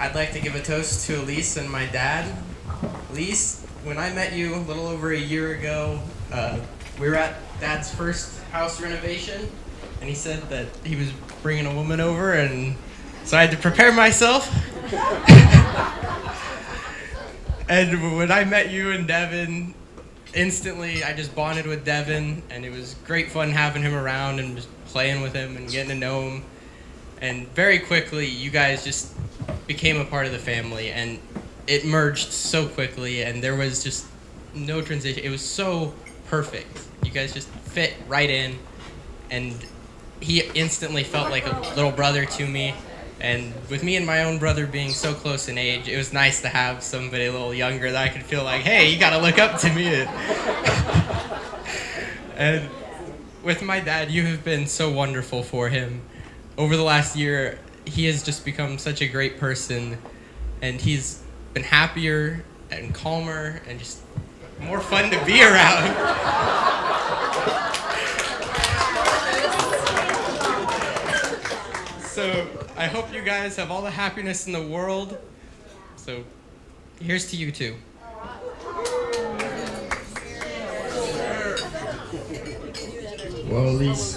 I'd like to give a toast to Elise and my dad. Elise, when I met you a little over a year ago, we were at Dad's first house renovation, and he said that he was bringing a woman over, and so I had to prepare myself. And when I met you and Devin, instantly I just bonded with Devin, and it was great fun having him around and just playing with him and getting to know him. And very quickly, you guys just became a part of the family, and it merged so quickly, and there was just no transition. It was so perfect. You guys just fit right in, and he instantly felt like a little brother to me. And with me and my own brother being so close in age, it was nice to have somebody a little younger that I could feel like, hey, you gotta look up to me. And with my dad, you have been so wonderful for him. Over the last year, he has just become such a great person, and he's been happier and calmer and just more fun to be around. So I hope you guys have all the happiness in the world. So here's to you two. Well, Elise,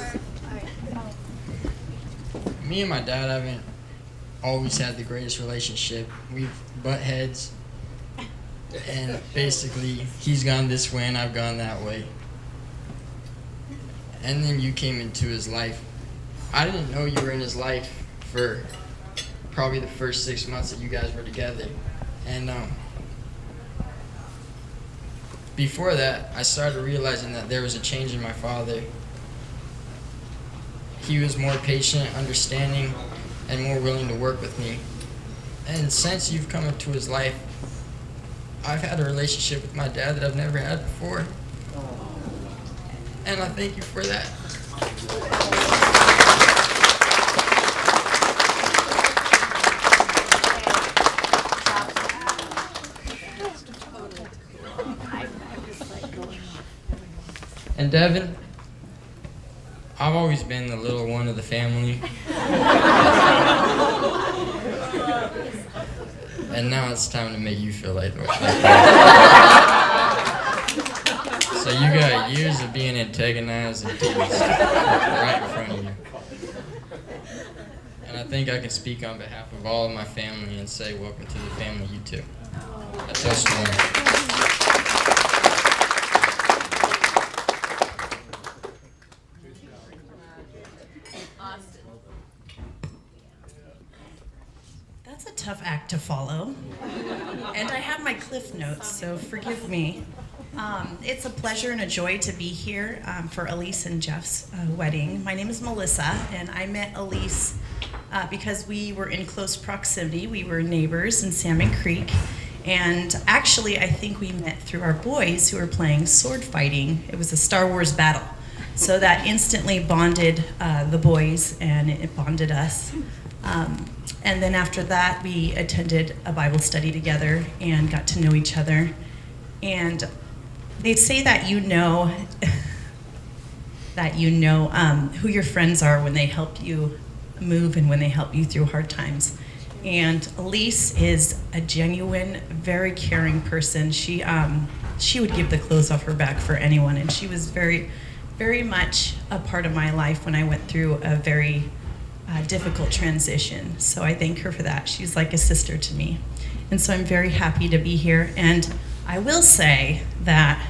me and my dad haven't always had the greatest relationship. We've butt heads, and basically he's gone this way and I've gone that way. And then you came into his life. I didn't know you were in his life for probably the first 6 months that you guys were together. And before that, I started realizing that there was a change in my father. He was more patient, understanding, and more willing to work with me. And since you've come into his life, I've had a relationship with my dad that I've never had before. And I thank you for that. And Devin, I've always been the little one of the family. And now it's time to make you feel like so you got years of being antagonized and teased right in front of you. And I think I can speak on behalf of all of my family and say welcome to the family, you too. That's so strong. That's a tough act to follow. And I have my cliff notes, so forgive me. It's a pleasure and a joy to be here for Elise and Jeff's wedding. My name is Melissa, and I met Elise because we were in close proximity. We were neighbors in Salmon Creek. And actually, I think we met through our boys who were playing sword fighting. It was a Star Wars battle. So that instantly bonded the boys, and it bonded us. And then after that, we attended a Bible study together and got to know each other. And they say that you know who your friends are when they help you move and when they help you through hard times. And Elise is a genuine, very caring person. She would give the clothes off her back for anyone, and she was very, very much a part of my life when I went through a very difficult transition. So I thank her for that. She's like a sister to me. And so I'm very happy to be here. And I will say that,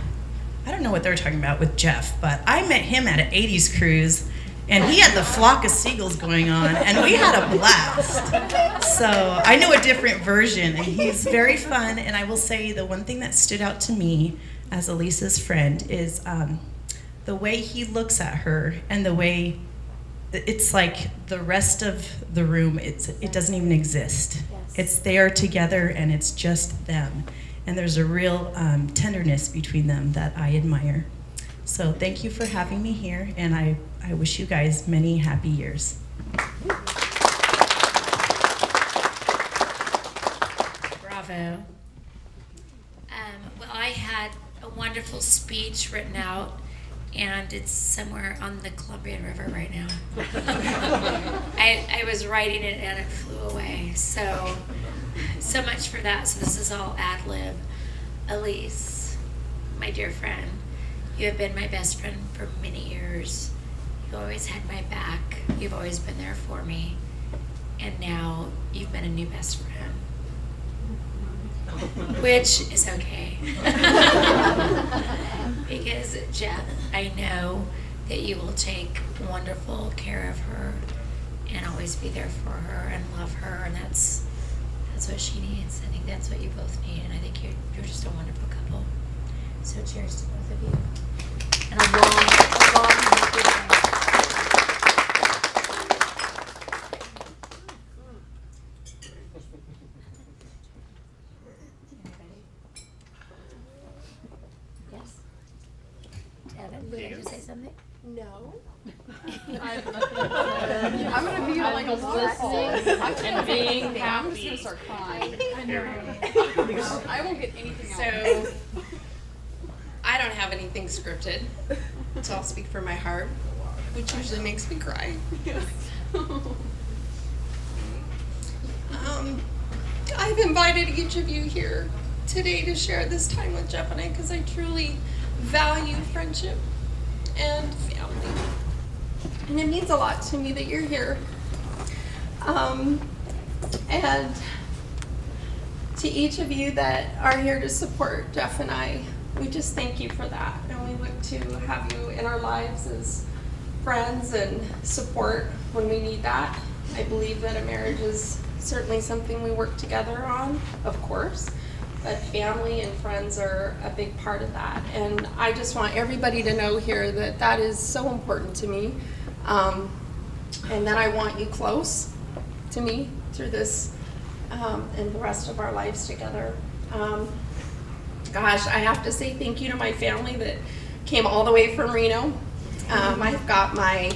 I don't know what they're talking about with Jeff, but I met him at an 80s cruise, and he had the flock of seagulls going on, and we had a blast. So I know a different version, and he's very fun. And I will say the one thing that stood out to me as Elisa's friend is the way he looks at her, and the way it's like the rest of the room, it doesn't even exist. Yes. It's there together, and it's just them. And there's a real tenderness between them that I admire. So thank you for having me here, and I wish you guys many happy years. Bravo. Well, I had a wonderful speech written out, and it's somewhere on the Columbian River right now. I was writing it and it flew away. So much for that. So this is all ad lib. Elise, my dear friend, you have been my best friend for many years. You've always had my back. You've always been there for me. And now you've been a new best friend. Which is okay. Because Jeff, I know that you will take wonderful care of her and always be there for her and love her, and that's what she needs. I think that's what you both need, and I think you're just a wonderful couple. So cheers to both of you. And a long happy life. Yes? Devin, would you like to say something? No. I'm gonna be like a listening and being happy. I'm just gonna start crying. I know. I won't get anything out. So, I don't have anything scripted, so I'll speak from my heart, which usually makes me cry. I've invited each of you here today to share this time with Jeff and I because I truly value friendship and family. And it means a lot to me that you're here. And to each of you that are here to support Jeff and I, we just thank you for that. And we look to have you in our lives as friends and support when we need that. I believe that a marriage is certainly something we work together on, of course. But family and friends are a big part of that. And I just want everybody to know here that that is so important to me. And that I want you close to me through this and the rest of our lives together. Gosh, I have to say thank you to my family that came all the way from Reno. I've got my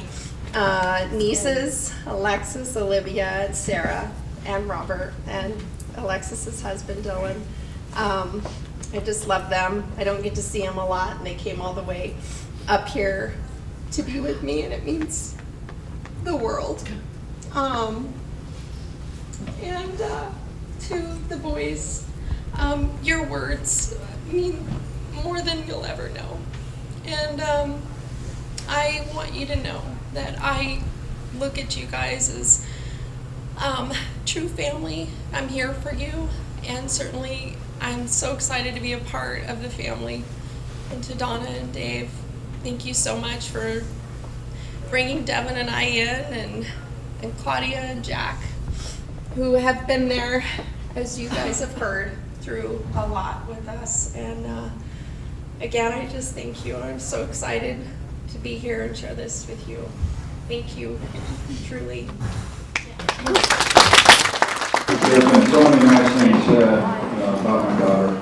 nieces, Alexis, Olivia, and Sarah, and Robert, and Alexis's husband, Dylan. I just love them. I don't get to see them a lot, and they came all the way up here to be with me, and it means the world. And to the boys, your words mean more than you'll ever know. And I want you to know that I look at you guys as true family. I'm here for you, and certainly I'm so excited to be a part of the family. And to Donna and Dave, thank you so much for bringing Devin and I in, and Claudia and Jack, who have been there, as you guys have heard, through a lot with us. And again, I just thank you. I'm so excited to be here and share this with you. Thank you, truly. There's been so many nice things said about my daughter,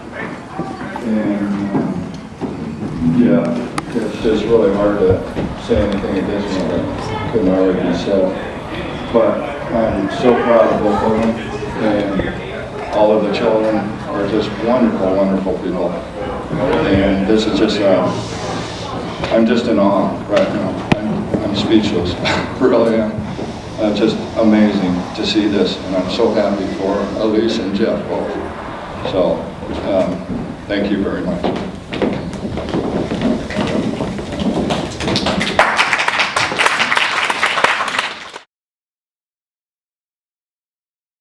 and it's just really hard to say anything additional that couldn't already be said. But I'm so proud of both of them, and all of the children are just wonderful, wonderful people. And this is just, I'm just in awe right now. I'm speechless, really am. Just amazing to see this, and I'm so happy for Elise and Jeff both. So, thank you very much.